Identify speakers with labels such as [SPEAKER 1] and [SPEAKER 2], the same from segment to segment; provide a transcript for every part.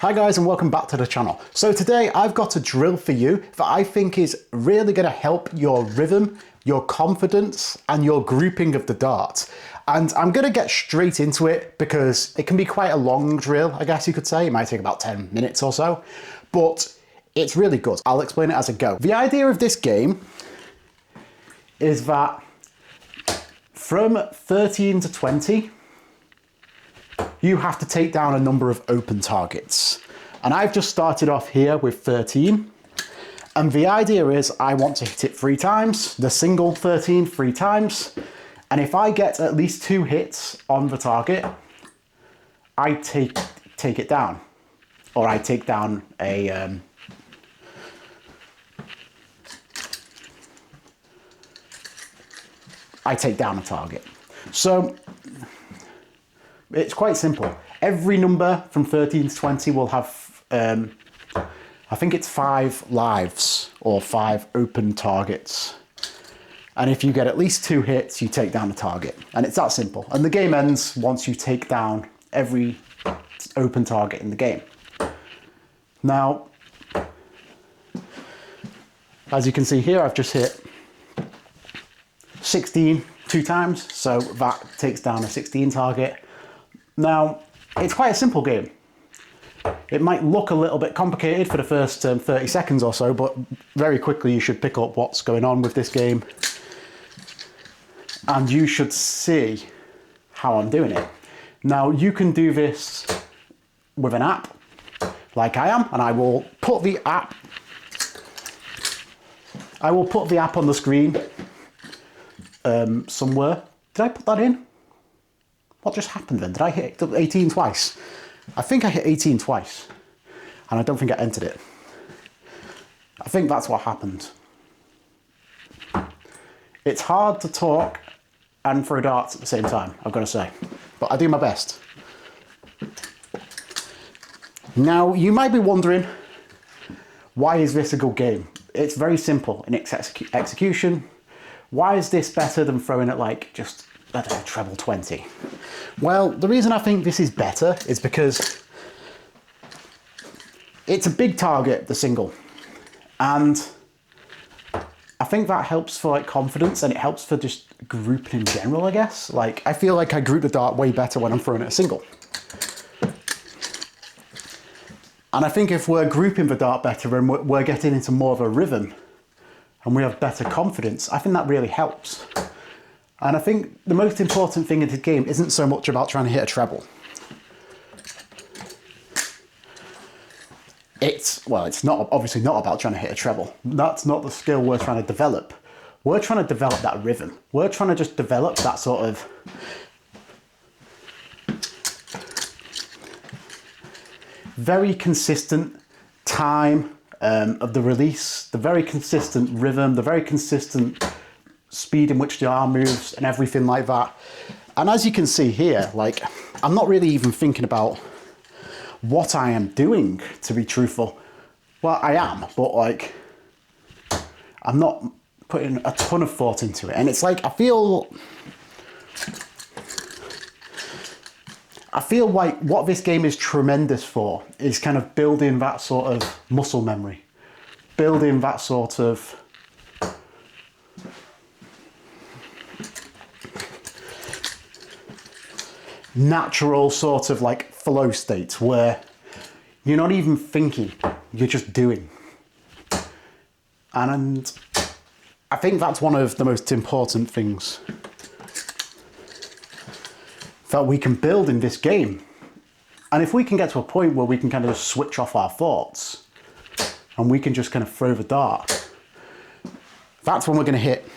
[SPEAKER 1] Hi guys and welcome back to the channel. So today I've got a drill for you that I think is really going to help your rhythm, your confidence and your grouping of the dart. And I'm going to get straight into it because it can be quite a long drill, I guess you could say. It might take about 10 minutes or so, but it's really good. I'll explain it as I go. The idea of this game is that from 13 to 20, you have to take down a number of open targets. And I've just started off here with 13. And the idea is I want to hit it 3 times, the single 13 3 times. And if I get at least 2 hits on the target, I take it down. Or I take down a, target. So it's quite simple. Every number from 13 to 20 will have, I think it's 5 lives or 5 open targets. And if you get at least 2 hits, you take down the target. And it's that simple. And the game ends once you take down every open target in the game. Now, as you can see here, I've just hit 16 2 times. So that takes down a 16 target. Now, it's quite a simple game. It might look a little bit complicated for the first 30 seconds or so, but very quickly you should pick up what's going on with this game. And you should see how I'm doing it. Now, you can do this with an app, like I am, and I will put the app on the screen somewhere. Did I put that in? What just happened then? Did I hit 18 twice? I think I hit 18 twice, and I don't think I entered it. I think that's what happened. It's hard to talk and throw darts at the same time, I've got to say, but I do my best. Now, you might be wondering, why is this a good game? It's very simple in its execution. Why is this better than throwing it like just, I don't know, treble 20? Well, the reason I think this is better is because it's a big target, the single. And I think that helps for like confidence, and it helps for just grouping in general, I guess. Like, I feel like I group the dart way better when I'm throwing it a single. And I think if we're grouping the dart better and we're getting into more of a rhythm and we have better confidence, I think that really helps. And I think the most important thing in the game isn't so much about trying to hit a treble. It's not obviously not about trying to hit a treble. That's not the skill we're trying to develop. We're trying to develop that rhythm. We're trying to just develop that sort of very consistent time of the release, the very consistent rhythm, the very consistent speed in which the arm moves and everything like that. And as you can see here, like, I'm not really even thinking about what I am doing, to be truthful. Well, I am, but like, I'm not putting a ton of thought into it. And it's like, I feel like what this game is tremendous for is kind of building that sort of muscle memory, building that sort of natural sort of like flow state where you're not even thinking, you're just doing. And I think that's one of the most important things that we can build in this game. And if we can get to a point where we can kind of just switch off our thoughts and we can just kind of throw the dart, that's when we're going to hit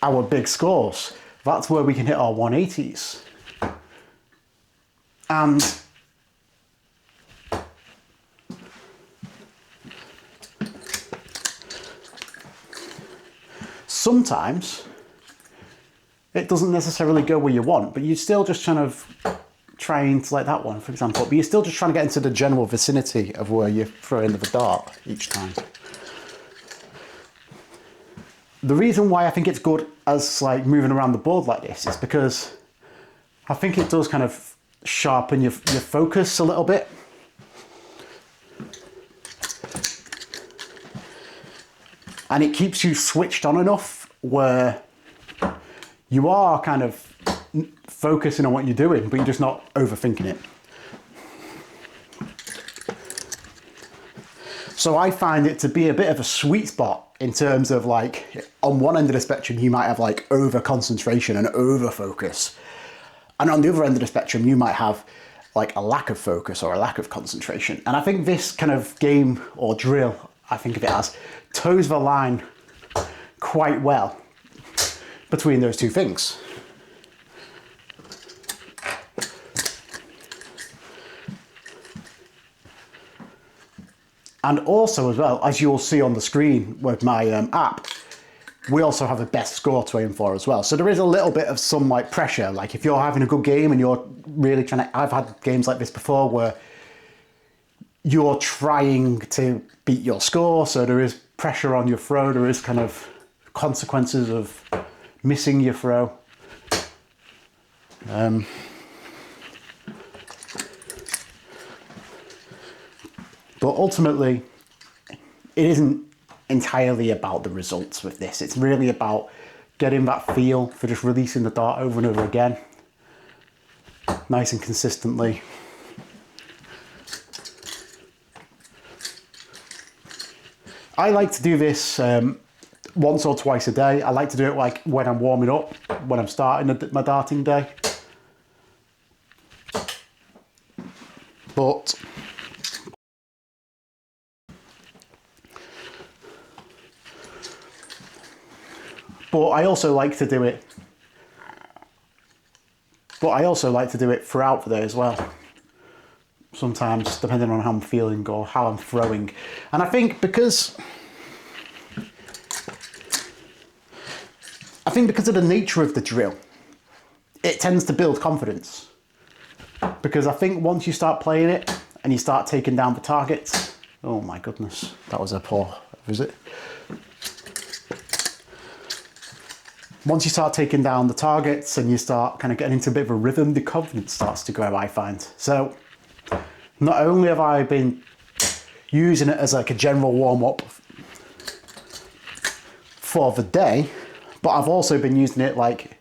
[SPEAKER 1] our big scores. That's where we can hit our 180s. And sometimes it doesn't necessarily go where you want, but you're still just kind of trying to, like that one, for example, but you're still just trying to get into the general vicinity of where you're throwing the dart each time. The reason why I think it's good as like moving around the board like this is because I think it does kind of sharpen your focus a little bit. And it keeps you switched on enough where you are kind of focusing on what you're doing, but you're just not overthinking it. So I find it to be a bit of a sweet spot in terms of like, on one end of the spectrum, you might have like over concentration and over focus. And on the other end of the spectrum, you might have like a lack of focus or a lack of concentration. And I think this kind of game or drill, I think of it as, toes the line quite well between those two things. And also as well, as you'll see on the screen with my app, we also have a best score to aim for as well. So there is a little bit of some like pressure. Like if you're having a good game and you're really trying to, I've had games like this before where you're trying to beat your score. So there is pressure on your throw. There is kind of consequences of missing your throw. But ultimately, it isn't entirely about the results with this. It's really about getting that feel for just releasing the dart over and over again, nice and consistently. I like to do this once or twice a day. I like to do it like when I'm warming up, when I'm starting my darting day. But I also like to do it. But I also like to do it throughout the day as well. Sometimes, depending on how I'm feeling or how I'm throwing. And I think because of the nature of the drill, it tends to build confidence. Because I think once you start playing it and you start taking down the targets, oh my goodness, that was a poor visit. Once you start taking down the targets and you start kind of getting into a bit of a rhythm, the confidence starts to grow, I find. So not only have I been using it as like a general warm-up for the day, but I've also been using it like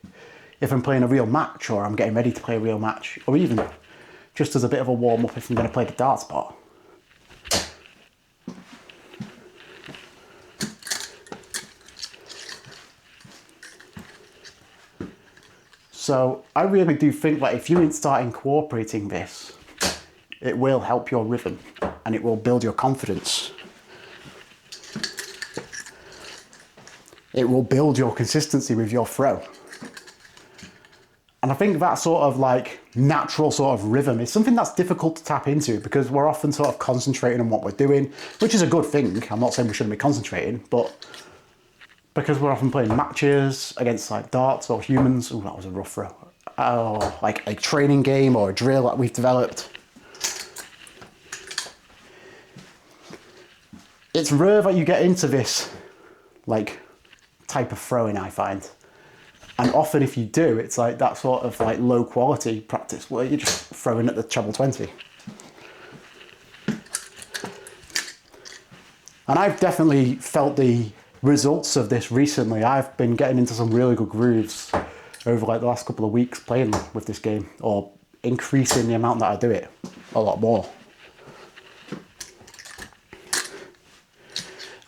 [SPEAKER 1] if I'm playing a real match or I'm getting ready to play a real match, or even just as a bit of a warm-up if I'm going to play the dart spot. So I really do think that if you start incorporating this, it will help your rhythm and it will build your confidence. It will build your consistency with your throw. And I think that sort of like natural sort of rhythm is something that's difficult to tap into because we're often sort of concentrating on what we're doing, which is a good thing. I'm not saying we shouldn't be concentrating, but because we're often playing matches against like darts or humans. Oh, that was a rough throw. Oh, like a training game or a drill that we've developed. It's rare that you get into this like type of throwing, I find. And often if you do, it's like that sort of like low quality practice where you're just throwing at the treble 20. And I've definitely felt the results of this recently. I've been getting into some really good grooves over like the last couple of weeks playing with this game, or increasing the amount that I do it a lot more.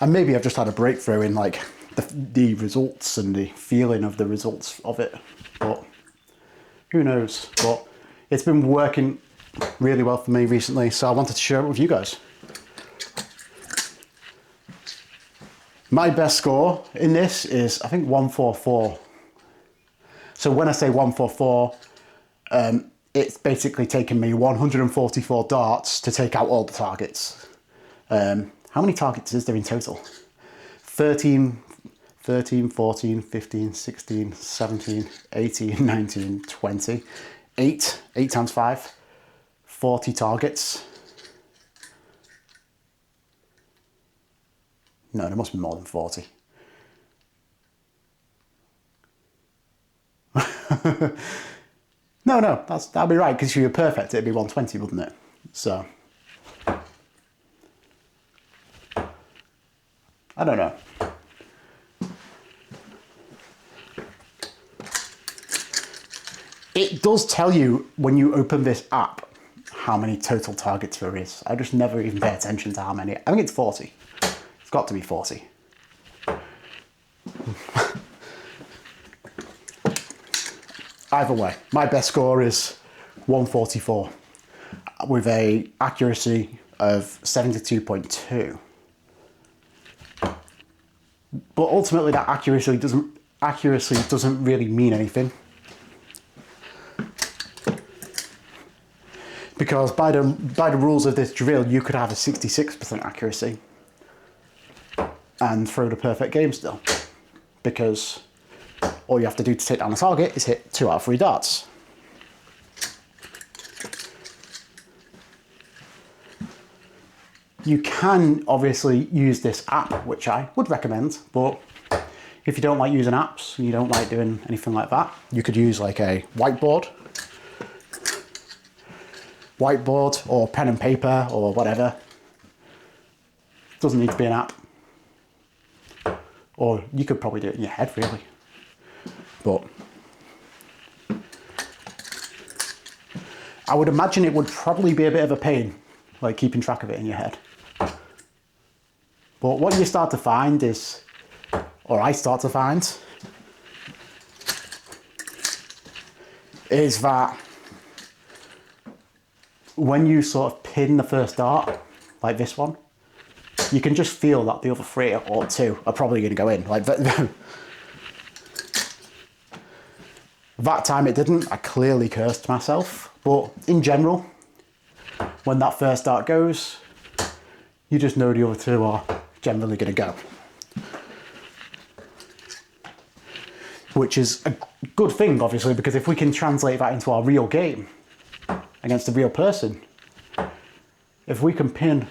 [SPEAKER 1] And maybe I've just had a breakthrough in like the results and the feeling of the results of it, but who knows. But it's been working really well for me recently, so I wanted to share it with you guys. My best score in this is, I think, 144. So when I say 144, it's basically taken me 144 darts to take out all the targets. How many targets is there in total? 13, 14, 15, 16, 17, 18, 19, 20. 8 times 5, 40 targets. No, there must be more than 40. No, that'd be right, because if you were perfect, it'd be 120, wouldn't it? So, I don't know. It does tell you when you open this app how many total targets there is. I just never even pay attention to how many. I think it's 40. It's got to be 40. Either way, my best score is 144 with a accuracy of 72.2. But ultimately that accuracy doesn't really mean anything. Because by the rules of this drill, you could have a 66% accuracy and throw the perfect game still. Because all you have to do to take down a target is hit 2 out of 3 darts. You can obviously use this app, which I would recommend, but if you don't like using apps and you don't like doing anything like that, you could use like a whiteboard or pen and paper or whatever. Doesn't need to be an app. Or you could probably do it in your head, really. But I would imagine it would probably be a bit of a pain, like keeping track of it in your head. But what you start to find is, or I start to find, is that when you sort of pin the first dart, like this one, you can just feel that the other 3 or 2 are probably going to go in. Like that time it didn't. I clearly cursed myself. But in general, when that first dart goes, you just know the other 2 are generally going to go. Which is a good thing, obviously, because if we can translate that into our real game against a real person, if we can pin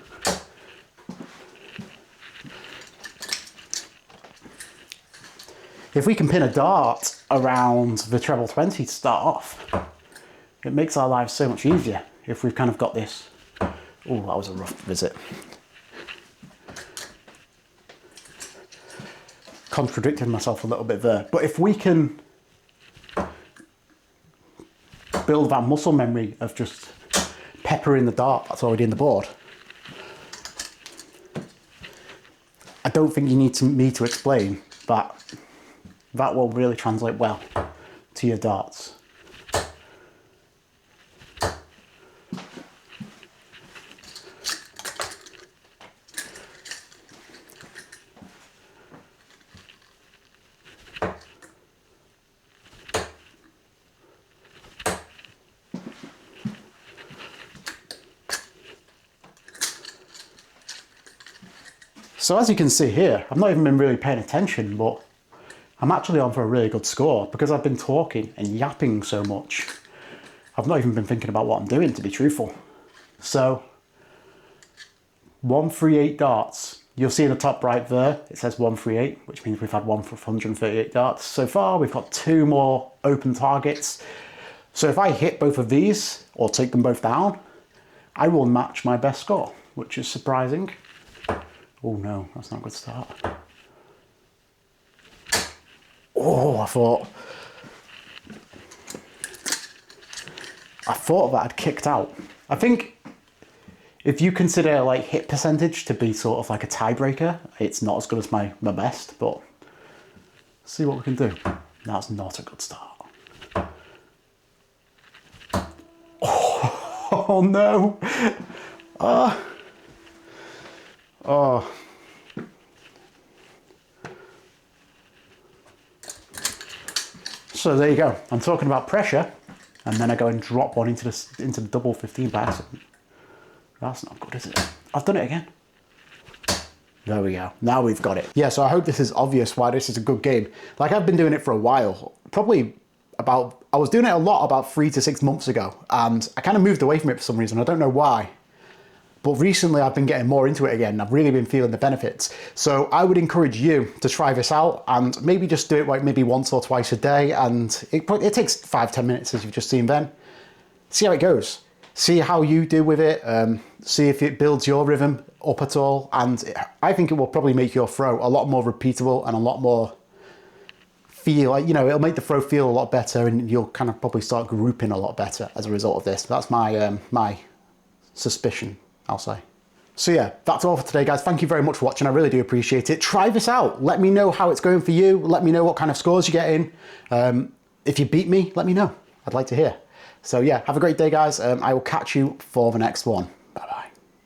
[SPEAKER 1] a dart around the treble 20 to start off, it makes our lives so much easier if we've kind of got this. Oh, that was a rough visit. Contradicted myself a little bit there. But if we can build that muscle memory of just peppering the dart that's already in the board, I don't think you need me to explain that that will really translate well to your darts. So as you can see here, I've not even been really paying attention, but I'm actually on for a really good score because I've been talking and yapping so much. I've not even been thinking about what I'm doing, to be truthful. So 138 darts. You'll see in the top right there, it says 138, which means we've had 138 darts. So far, we've got 2 more open targets. So if I hit both of these or take them both down, I will match my best score, which is surprising. Oh no, that's not a good start. Oh, I thought that I'd kicked out. I think if you consider like hit percentage to be sort of like a tiebreaker, it's not as good as my best, but let's see what we can do. That's not a good start. Oh no. Oh. So there you go. I'm talking about pressure, and then I go and drop one into the double 15 by accident. That's not good, is it? I've done it again. There we go. Now we've got it. Yeah, so I hope this is obvious why this is a good game. Like, I've been doing it for a while. I was doing it a lot about 3 to 6 months ago, and I kind of moved away from it for some reason. I don't know why. But recently I've been getting more into it again. I've really been feeling the benefits. So I would encourage you to try this out and maybe just do it like maybe once or twice a day. And it takes 5-10 minutes, as you've just seen then. See how it goes. See how you do with it. See if it builds your rhythm up at all. And I think it will probably make your throw a lot more repeatable and a lot more feel like, you know, it'll make the throw feel a lot better, and you'll kind of probably start grouping a lot better as a result of this. That's my my suspicion, I'll say. So yeah, that's all for today, guys. Thank you very much for watching. I really do appreciate it. Try this out. Let me know how it's going for you. Let me know what kind of scores you're getting. If you beat me, let me know. I'd like to hear. So yeah, have a great day, guys. I will catch you for the next one.